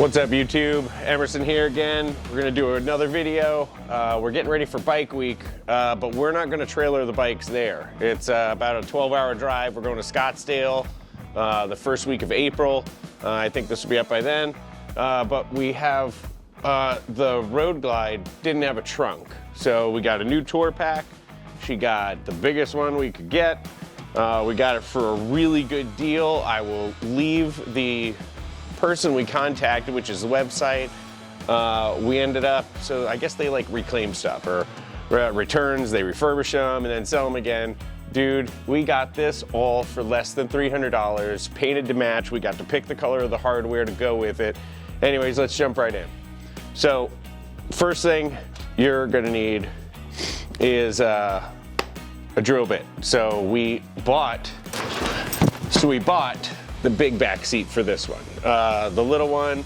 What's up YouTube? Emerson here again. We're gonna do another video. We're getting ready for bike week, but we're not gonna trailer the bikes there. It's about a 12-hour drive. We're going to Scottsdale the first week of April. I think this will be up by then. But we have, the Road Glide didn't have a trunk. So we got a new tour pack. She got the biggest one we could get. We got it for a really good deal. I will leave the person we contacted, which is the website. We ended up, so I guess they like reclaim stuff or returns, they refurbish them and then sell them again. Dude, we got this all for less than $300, painted to match. We got to pick the color of the hardware to go with it. Anyways, let's jump right in. So first thing you're gonna need is a drill bit. So we bought the big back seat for this one. The little one,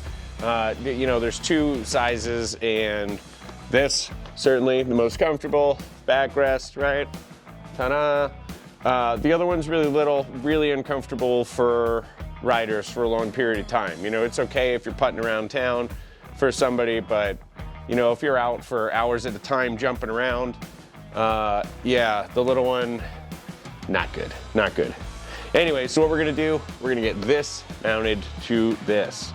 you know, there's two sizes, and this certainly the most comfortable backrest, right? Ta-da! The other one's really little, really uncomfortable for riders for a long period of time. You know, it's okay if you're putting around town for somebody, but you know, if you're out for hours at a time jumping around, yeah, the little one, not good, not good. Anyway, so what we're gonna do, we're gonna get this mounted to this.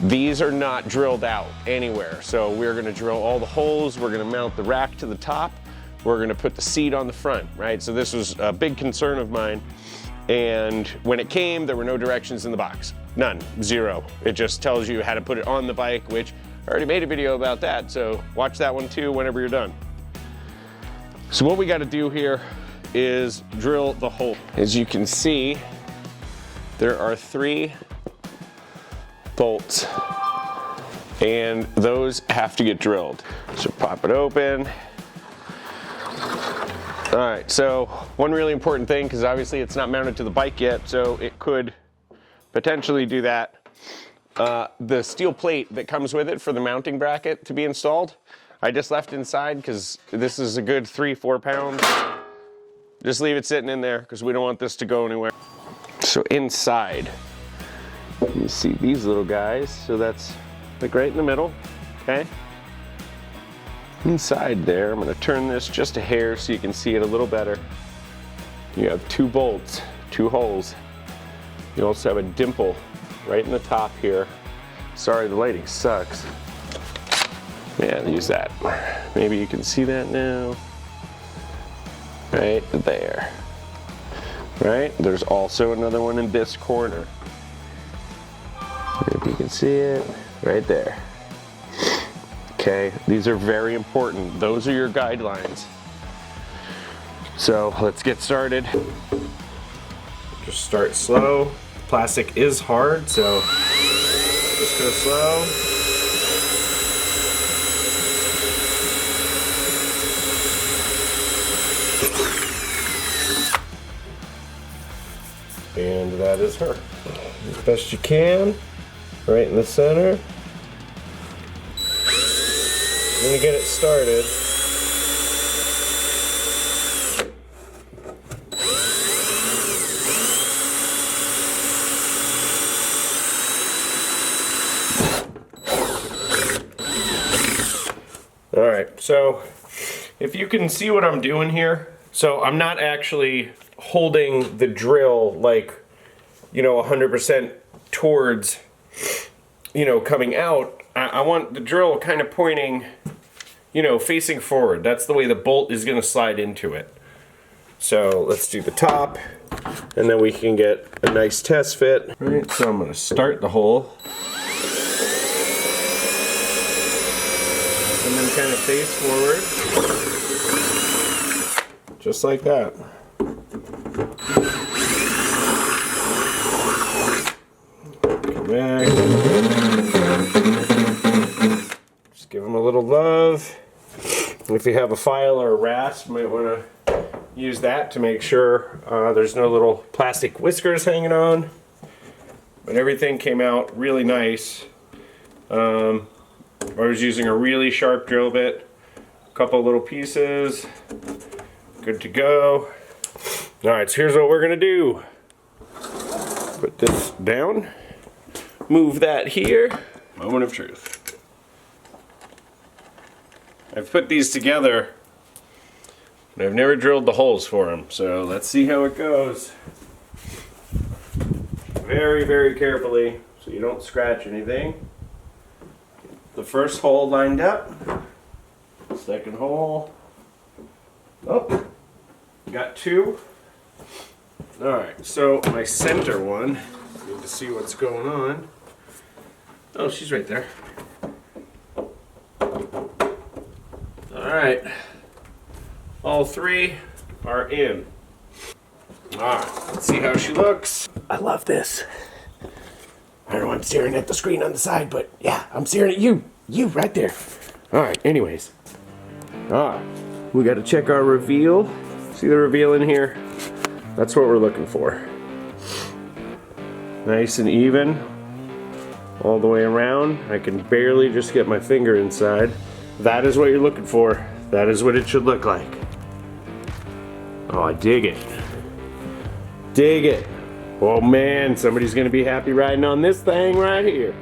These are not drilled out anywhere. So we're gonna drill all the holes, we're gonna mount the rack to the top, we're gonna put the seat on the front, right? So this was a big concern of mine. And when it came, there were no directions in the box. None, zero. It just tells you how to put it on the bike, which I already made a video about that. So watch that one too whenever you're done. So what we gotta do here is drill the hole. As you can see, there are 3 bolts and those have to get drilled. So pop it open. All right, so one really important thing, because obviously it's not mounted to the bike yet, so it could potentially do that. The steel plate that comes with it for the mounting bracket to be installed, I just left inside because this is a good 3-4 pounds. Just leave it sitting in there because we don't want this to go anywhere. So inside, you see these little guys. So that's like right in the middle, okay? Inside there, I'm gonna turn this just a hair so you can see it a little better. You have 2 bolts, 2 holes. You also have a dimple right in the top here. Sorry, the lighting sucks. Yeah, use that. Maybe you can see that now. Right there. Right? There's also another one in this corner. If you can see it, right there. Okay, these are very important. Those are your guidelines. So let's get started. Just start slow. Plastic is hard, so just go slow. And that is her. As best you can, right in the center. I'm gonna get it started. All right, so if you can see what I'm doing here, so I'm not actually holding the drill like, you know, 100% towards, you know, coming out. I want the drill kind of pointing, you know, facing forward. That's the way the bolt is gonna slide into it. So let's do the top and then we can get a nice test fit. All right, so I'm gonna start the hole. And then kind of face forward. Just like that. Come back. Just give them a little love. If you have a file or a rasp, you might want to use that to make sure there's no little plastic whiskers hanging on. But everything came out really nice. I was using a really sharp drill bit, a couple little pieces. Good to go. All right, so here's what we're gonna do. Put this down, move that here, Moment of truth. I've put these together, but I've never drilled the holes for them, so let's see how it goes. Very, very carefully, so you don't scratch anything. The first hole lined up. Second hole. Oh, got two. Alright, so my center one, need to see what's going on. Oh, she's right there. Alright, all three are in. Alright, let's see how she looks. I love this. I don't know, I'm staring at the screen on the side, but yeah, I'm staring at you. You right there. Alright, anyways. Alright, we gotta check our reveal. See the reveal in here? That's what we're looking for. Nice and even all the way around. I can barely just get my finger inside. That is what you're looking for. That is what it should look like. Oh, I dig it. Dig it. Oh man, somebody's gonna be happy riding on this thing right here.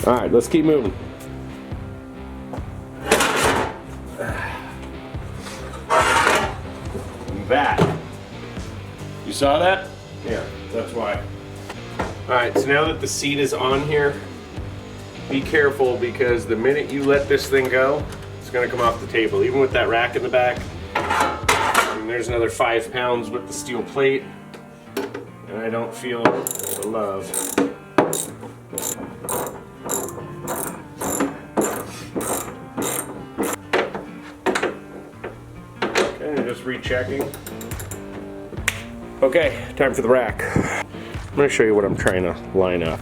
All right, let's keep moving. That. You saw that? Yeah, that's why. Alright, so now that the seat is on here, be careful because the minute you let this thing go, it's going to come off the table. Even with that rack in the back. And there's another 5 pounds with the steel plate. And I don't feel the love. Just rechecking. Okay, time for the rack. I'm going to show you what I'm trying to line up.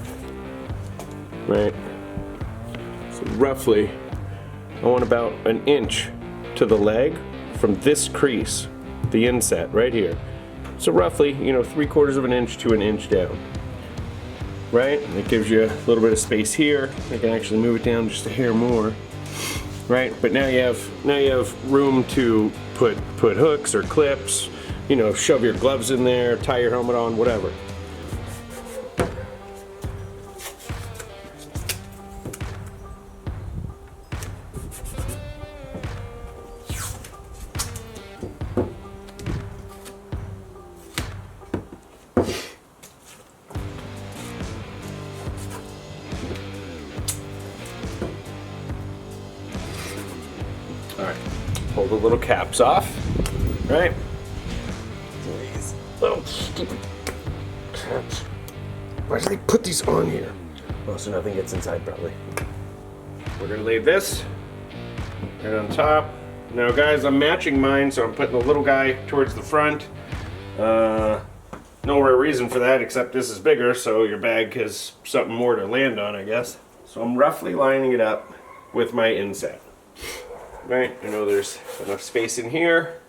Right? So roughly, I want about an inch to the leg from this crease, the inset right here. So roughly, you know, 3/4 of an inch to an inch down. Right? It gives you a little bit of space here. I can actually move it down just a hair more. Right, but now you have room to put hooks or clips, you know, shove your gloves in there, tie your helmet on, whatever. Alright, pull the little caps off, right? These little stupid caps. Why do they put these on here? Oh, so nothing gets inside probably. We're gonna lay this right on top. Now guys, I'm matching mine, so I'm putting the little guy towards the front. No real reason for that except this is bigger, so your bag has something more to land on, I guess. So I'm roughly lining it up with my inset. Right, I know there's enough space in here.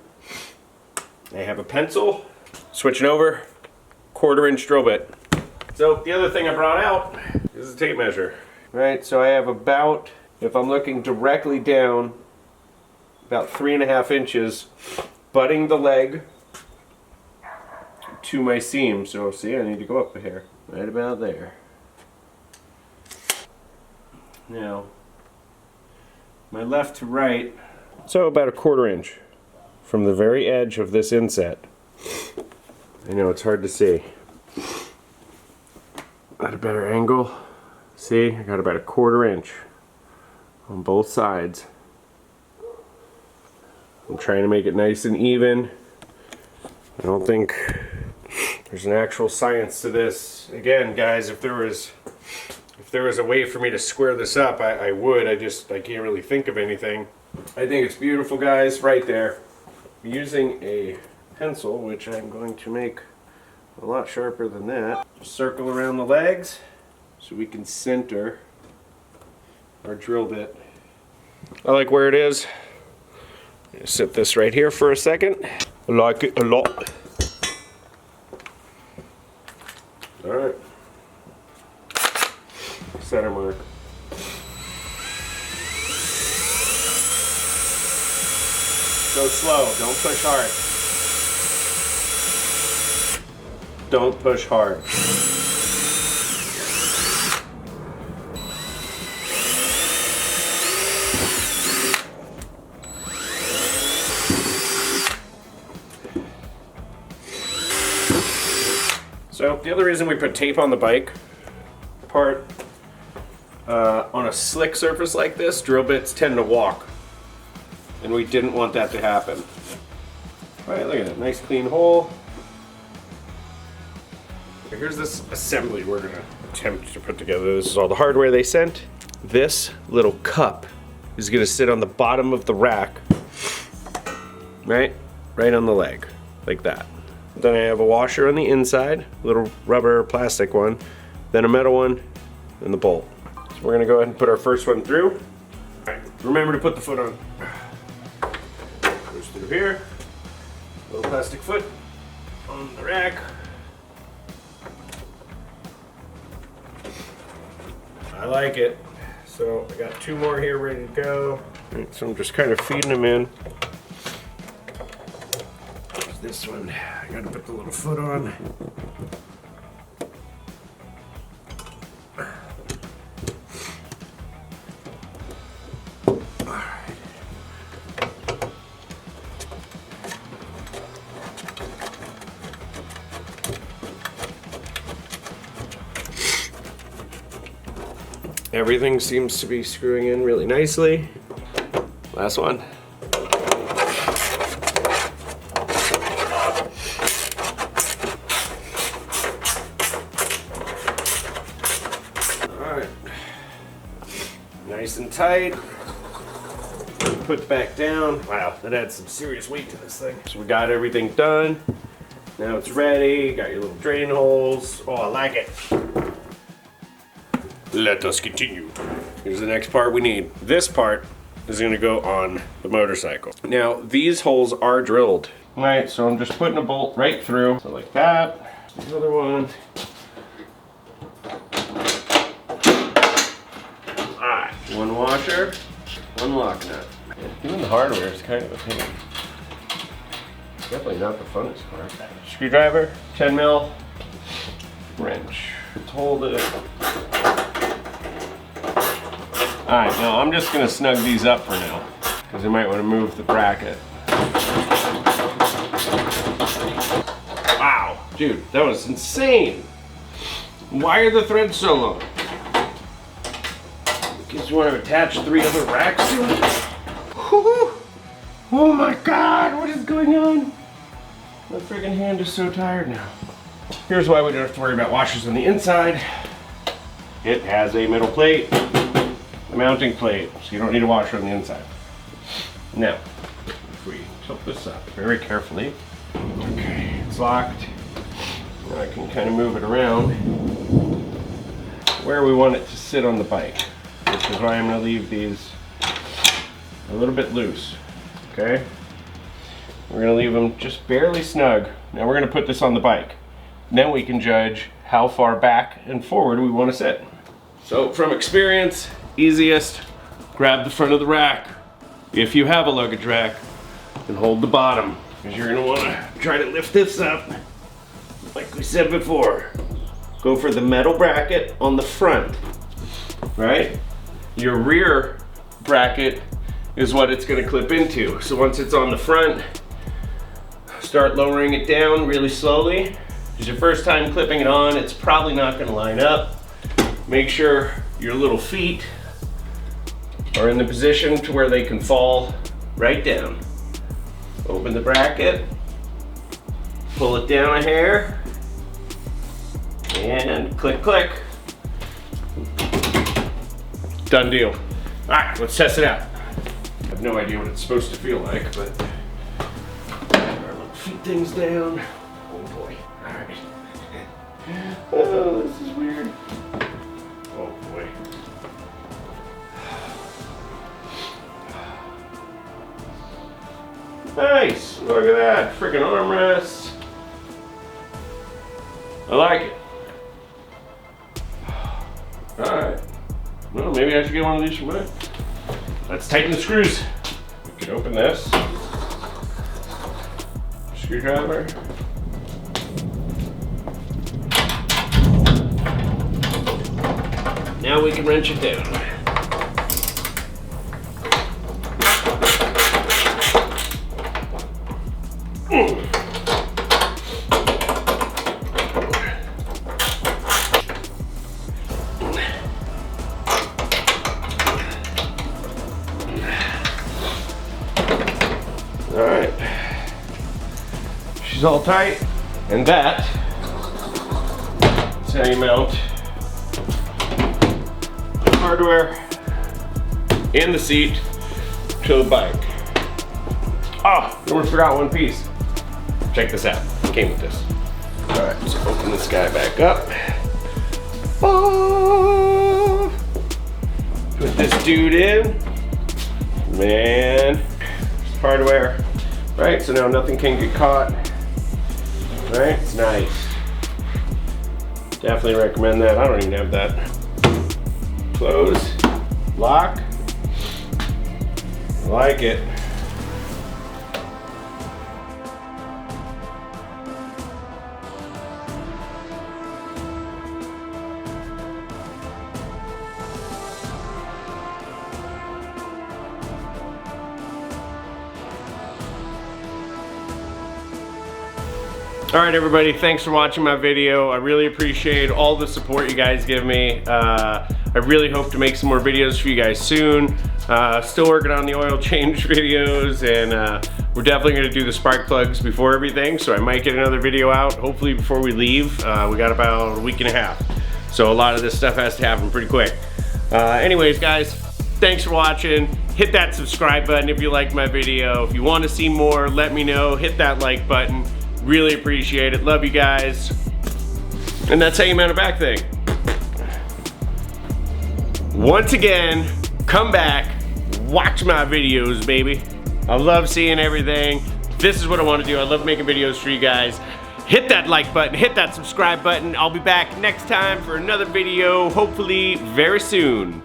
I have a pencil. Switching over, 1/4 inch drill bit. So the other thing I brought out is a tape measure. Right, so I have about, if I'm looking directly down, about 3.5 inches butting the leg to my seam. So see, I need to go up a hair, right about there. Now, my left to right, so about 1/4 inch from the very edge of this inset. I know it's hard to see. At a better angle, see, I got about 1/4 inch on both sides. I'm trying to make it nice and even. I don't think there's an actual science to this. Again, guys, if there was a way for me to square this up, I would. I can't really think of anything. I think it's beautiful, guys, right there. I'm using a pencil, which I'm going to make a lot sharper than that. Circle around the legs so we can center our drill bit. I like where it is. Set this right here for a second. I like it a lot. Alright. Center mark. Go slow, don't push hard. Don't push hard. So the other reason we put tape on the bike part, on a slick surface like this, drill bits tend to walk. And we didn't want that to happen. All right, look at that, nice clean hole. Here's this assembly we're gonna attempt to put together. This is all the hardware they sent. This little cup is gonna sit on the bottom of the rack, right on the leg, like that. Then I have a washer on the inside, little rubber plastic one, then a metal one, and the bolt. So we're gonna go ahead and put our first one through. All right, remember to put the foot on. Goes through here, little plastic foot on the rack. I like it. So I got 2 more here ready to go. Right, so I'm just kind of feeding them in. There's this one, I gotta put the little foot on. Everything seems to be screwing in really nicely. Last one. All right, nice and tight. Put back down. Wow, that adds some serious weight to this thing. So we got everything done. Now it's ready. Got your little drain holes. Oh, I like it. Let us continue. Here's the next part we need. This part is gonna go on the motorcycle. Now, these holes are drilled. All right, so I'm just putting a bolt right through. So like that, another one. All right, one washer, one lock nut. Doing the hardware is kind of a pain. Definitely not the funnest part. Screwdriver, 10 mil, wrench. Let's hold it. Alright, now I'm just going to snug these up for now, because I might want to move the bracket. Wow, dude, that was insane! Why are the threads so long? Because you want to attach 3 other racks to it? Woo-hoo. Oh my god, what is going on? My friggin' hand is so tired now. Here's why we don't have to worry about washers on the inside. It has a metal plate. A mounting plate, so you don't need a washer on the inside. Now, if we tilt this up very carefully, okay, it's locked. Now I can kind of move it around where we want it to sit on the bike, which is why I'm going to leave these a little bit loose, okay? We're going to leave them just barely snug. Now we're going to put this on the bike. Then we can judge how far back and forward we want to sit. So from experience, easiest, grab the front of the rack. If you have a luggage rack, and hold the bottom, because you're gonna wanna try to lift this up. Like we said before, go for the metal bracket on the front, right? Your rear bracket is what it's gonna clip into. So once it's on the front, start lowering it down really slowly. It's your first time clipping it on, it's probably not gonna line up. Make sure your little feet are in the position to where they can fall right down. Open the bracket, pull it down a hair, and click, click. Done deal. All right, let's test it out. I have no idea what it's supposed to feel like, but our little feet things down. Oh boy, all right. Oh, this is weird. Oh boy. Nice, look at that, freaking armrest. I like it. All right, well, maybe I should get one of these for mine. Let's tighten the screws. We can open this. Screwdriver. Now we can wrench it down. is all tight, and that's how you mount the hardware and the seat to the bike. Oh, I almost forgot one piece. Check this out, it came with this. All right, so open this guy back up. Oh, put this dude in. Man, there's hardware. Right, so now nothing can get caught. Right, it's nice. Definitely recommend that. I don't even have that. Close, lock. I like it. All right, everybody, thanks for watching my video. I really appreciate all the support you guys give me. I really hope to make some more videos for you guys soon. Still working on the oil change videos, and we're definitely gonna do the spark plugs before everything, so I might get another video out, hopefully before we leave. We got about a week and a half, so a lot of this stuff has to happen pretty quick. Anyways, guys, thanks for watching. Hit that subscribe button if you liked my video. If you wanna see more, let me know. Hit that like button. Really appreciate it. Love you guys. And that's how you mount a back thing. Once again, come back, watch my videos, baby. I love seeing everything. This is what I want to do. I love making videos for you guys. Hit that like button, hit that subscribe button. I'll be back next time for another video, hopefully very soon.